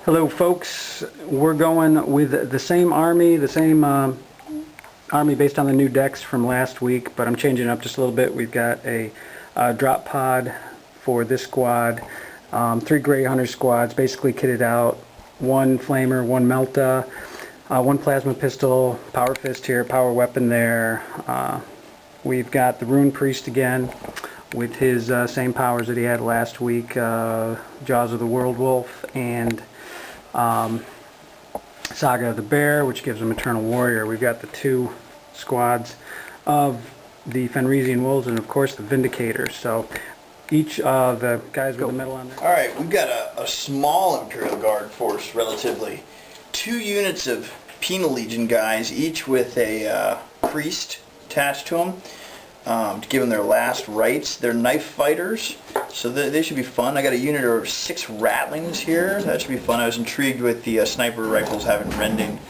Hello folks, we're going with the same army, army based on the new decks from last week, but I'm changing it up just a little bit. We've got a drop pod for this squad, 3 Grey Hunter squads, basically kitted out, 1 Flamer, 1 Melta, 1 Plasma Pistol, Power Fist here, Power Weapon there. We've got the Rune Priest again with his same powers that he had last week, Jaws of the World Wolf, and Saga of the Bear, which gives him Eternal Warrior. We've got the 2 squads of the Fenrisian Wolves and of course the Vindicators. So each of the guys with the medal on there. Alright, we've got a small Imperial Guard force, relatively. 2 units of Penal Legion guys, each with a priest attached to them to give them their last rites. They're knife fighters, so they should be fun. I got a unit of 6 Ratlings here. That should be fun. I was intrigued with the sniper rifles having rending.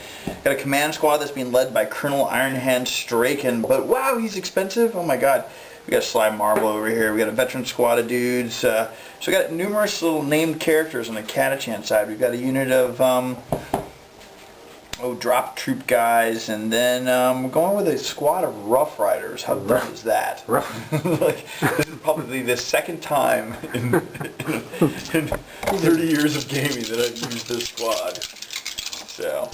Got a command squad that's being led by Colonel Ironhand Straken, but wow, he's expensive. Oh my god. We got Sly Marble over here. We got a veteran squad of dudes. So we got numerous little named characters on the Catachan side. We've got a unit of drop troop guys, and then we're going with a squad of Rough Riders. How dumb is that? Like, this is probably the second time in 30 years of gaming that I've used this squad. So.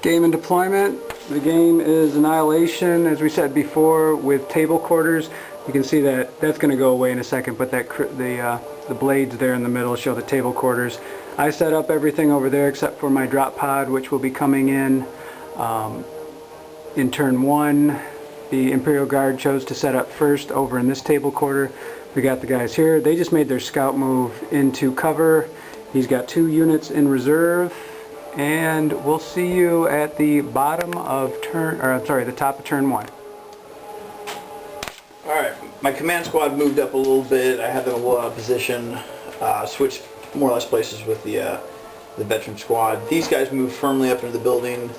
Game and deployment. The game is Annihilation, as we said before, with table quarters. You can see that that's going to go away in a second, but that the blades there in the middle show the table quarters. I set up everything over there except for my drop pod, which will be coming in turn 1. The Imperial Guard chose to set up first over in this table quarter. We got the guys here. They just made their scout move into cover. He's got 2 units in reserve, and we'll see you at the bottom of the top of turn 1. Alright, my command squad moved up a little bit. I had them in a position, switched more or less places with the veteran squad. These guys moved firmly up into the building.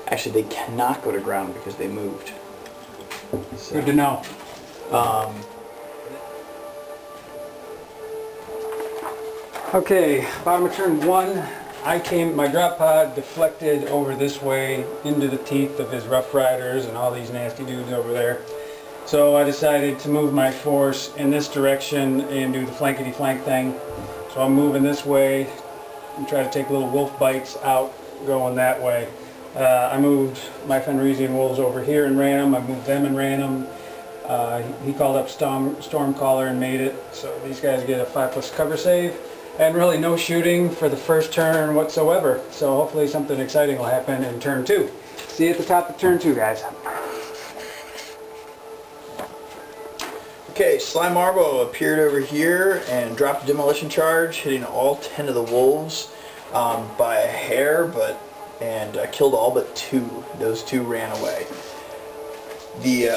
Actually, they cannot go to ground because they moved. So, good to know. Okay, bottom of turn 1. My drop pod deflected over this way into the teeth of his Rough Riders and all these nasty dudes over there. So I decided to move my force in this direction and do the flankety flank thing. So I'm moving this way and try to take little wolf bites out going that way. I moved my Fenrisian Wolves over here and ran them. I moved them and ran them. He called up Stormcaller and made it. So these guys get a 5+ cover save. And really no shooting for the first turn whatsoever. So hopefully something exciting will happen in turn 2. See you at the top of turn 2, guys. Okay, Sly Marbo appeared over here and dropped a demolition charge, hitting all 10 of the wolves by a hair, and killed all but 2. Those 2 ran away. The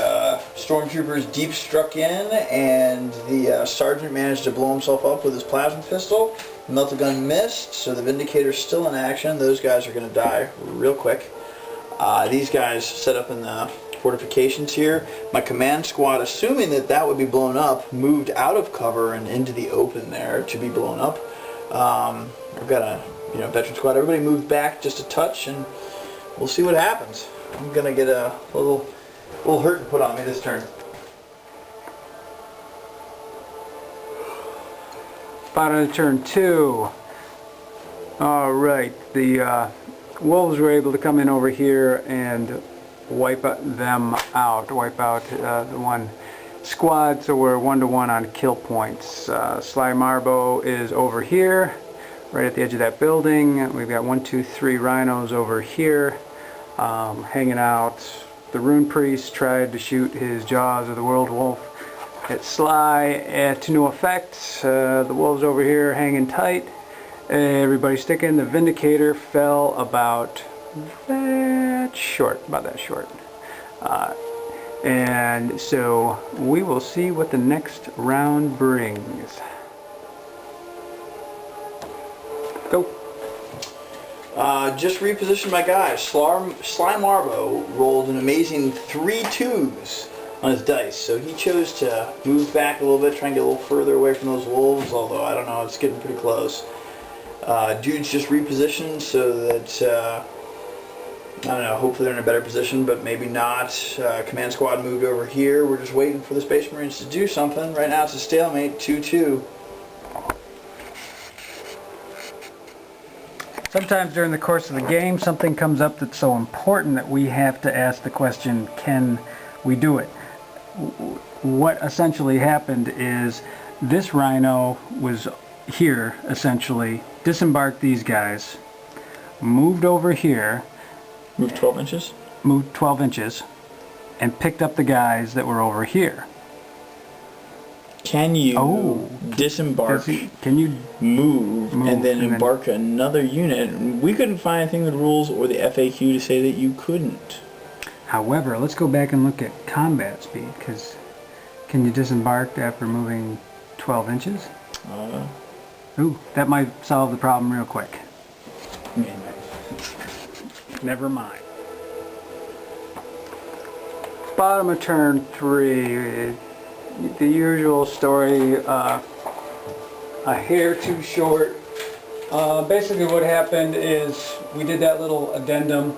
stormtroopers deep struck in, and the sergeant managed to blow himself up with his plasma pistol. The melta gun missed, so the Vindicator's still in action. Those guys are going to die real quick. These guys set up in the fortifications here. My command squad, assuming that would be blown up, moved out of cover and into the open there to be blown up. I've got a veteran squad. Everybody moved back just a touch, and we'll see what happens. I'm gonna get a little hurt put on me this turn. Bottom of turn 2. Alright, the wolves were able to come in over here and wipe them out. Wipe out the one squad, so we're 1-to-1 on kill points. Sly Marbo is over here, right at the edge of that building. We've got 1, 2, 3 rhinos over here, hanging out. The Rune Priest tried to shoot his Jaws of the World Wolf at Sly, to no effect. The wolves over here hanging tight. Everybody sticking. The Vindicator fell about that short. And so we will see what the next round brings. Go. Just repositioned my guys. Sly Marbo rolled an amazing 3 2s on his dice. So he chose to move back a little bit, try and get a little further away from those wolves, although I don't know, it's getting pretty close. Dude's just repositioned so that, I don't know, hopefully they're in a better position, but maybe not. Command squad moved over here. We're just waiting for the Space Marines to do something. Right now it's a stalemate, 2-2. Sometimes during the course of the game, something comes up that's so important that we have to ask the question, can we do it? What essentially happened is this rhino was here, essentially, disembarked these guys, moved over here, Moved 12 inches? Moved 12 inches, and picked up the guys that were over here. Can you disembark, can you move and then embark another unit? We couldn't find anything in the rules or the FAQ to say that you couldn't. However, let's go back and look at combat speed, because can you disembark after moving 12 inches? Ooh, that might solve the problem real quick. Never mind. Bottom of turn 3. The usual story, a hair too short. Basically what happened is we did that little addendum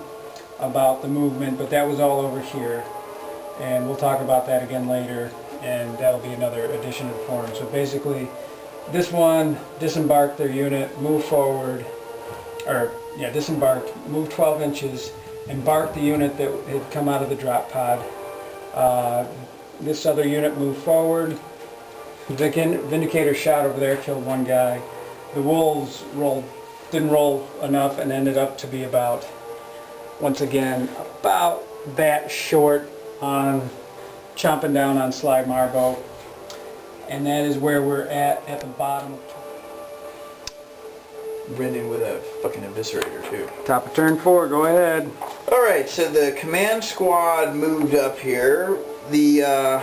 about the movement, but that was all over here. And we'll talk about that again later, and that'll be another addition to the forum. So basically, this one disembarked their unit, moved forward, disembarked, moved 12 inches, embarked the unit that had come out of the drop pod. This other unit moved forward. The Vindicator shot over there, killed one guy. The wolves didn't roll enough and ended up to be about, once again, about that short on chomping down on Sly Marbo. And that is where we're at the bottom. Brendan with a fucking eviscerator too. Top of turn 4, go ahead. Alright, so the command squad moved up here. The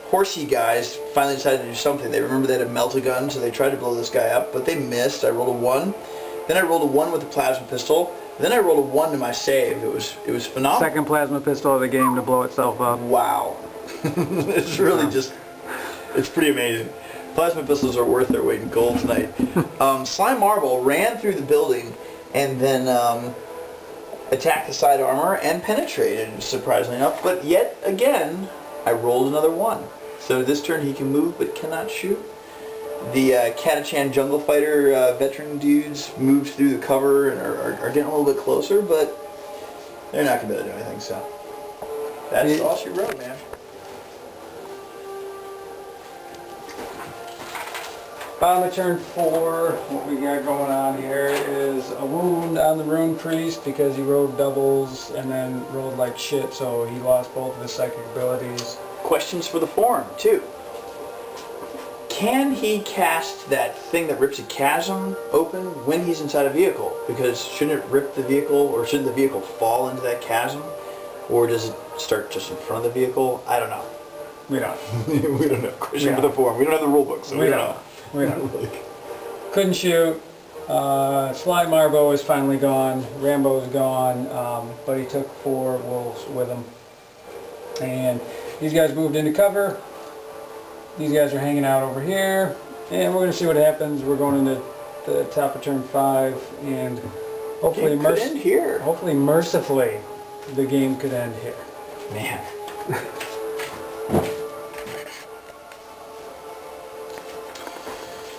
horsey guys finally decided to do something. They remembered they had a melt-a-gun, so they tried to blow this guy up, but they missed. I rolled a 1. Then I rolled a 1 with the plasma pistol. Then I rolled a 1 to my save. It was phenomenal. Second plasma pistol of the game to blow itself up. Wow. It's really just, it's pretty amazing. Plasma pistols are worth their weight in gold tonight. Sly Marble ran through the building and then attacked the side armor and penetrated, surprisingly enough. But yet again, I rolled another 1. So this turn he can move but cannot shoot. The Catachan Jungle Fighter veteran dudes moved through the cover and are getting a little bit closer, but they're not going to be able to do anything, so that's all she wrote, man. Bottom of turn 4, what we got going on here is a wound on the Rune Priest because he rolled doubles and then rolled like shit, so he lost both of his psychic abilities. Questions for the forum, too. Can he cast that thing that rips a chasm open when he's inside a vehicle? Because shouldn't it rip the vehicle, or shouldn't the vehicle fall into that chasm? Or does it start just in front of the vehicle? I don't know. We don't. We don't know. Question for the forum. We don't have the rule book, so we don't know. We don't. Couldn't shoot. Sly Marbo is finally gone. Rambo's gone, but he took 4 wolves with him. And these guys moved into cover. These guys are hanging out over here, and we're going to see what happens. We're going into the top of turn 5, and hopefully, hopefully mercifully, the game could end here. Man.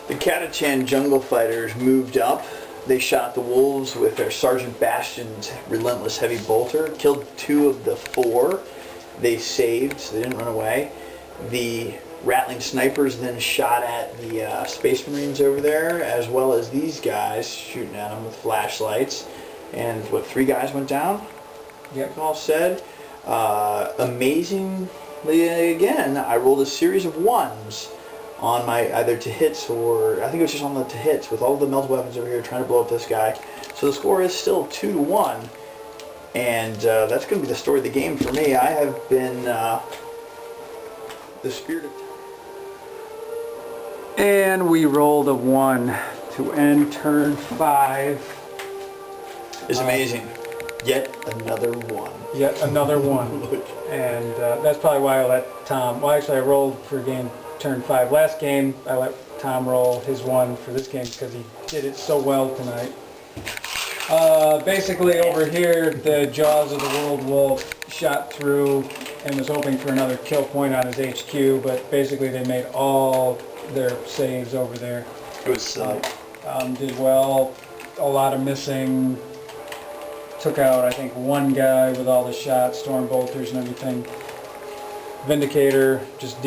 The Catachan Jungle Fighters moved up. They shot the wolves with their Sergeant Bastion's relentless heavy bolter, killed 2 of the 4. They saved, so they didn't run away. The rattling snipers then shot at the Space Marines over there, as well as these guys shooting at them with flashlights. And 3 guys went down? Yep. All said. Amazingly, again, I rolled a series of 1s on my either to hits or I think it was just on the to hits with all the melted weapons over here trying to blow up this guy. So the score is still 2-1, and that's going to be the story of the game for me. I have been the spirit of... And we rolled a 1 to end turn 5. It's amazing. Yet another 1. yet another one. And that's probably why I let Tom, well actually I rolled for game turn 5 last game. I let Tom roll his one for this game because he did it so well tonight. Basically over here the jaws of the World Wolf shot through and was hoping for another kill point on his HQ, but basically they made all their saves over there. It was silly. Did well, a lot of missing, took out I think one guy with all the shots, storm bolters and everything. Vindicator just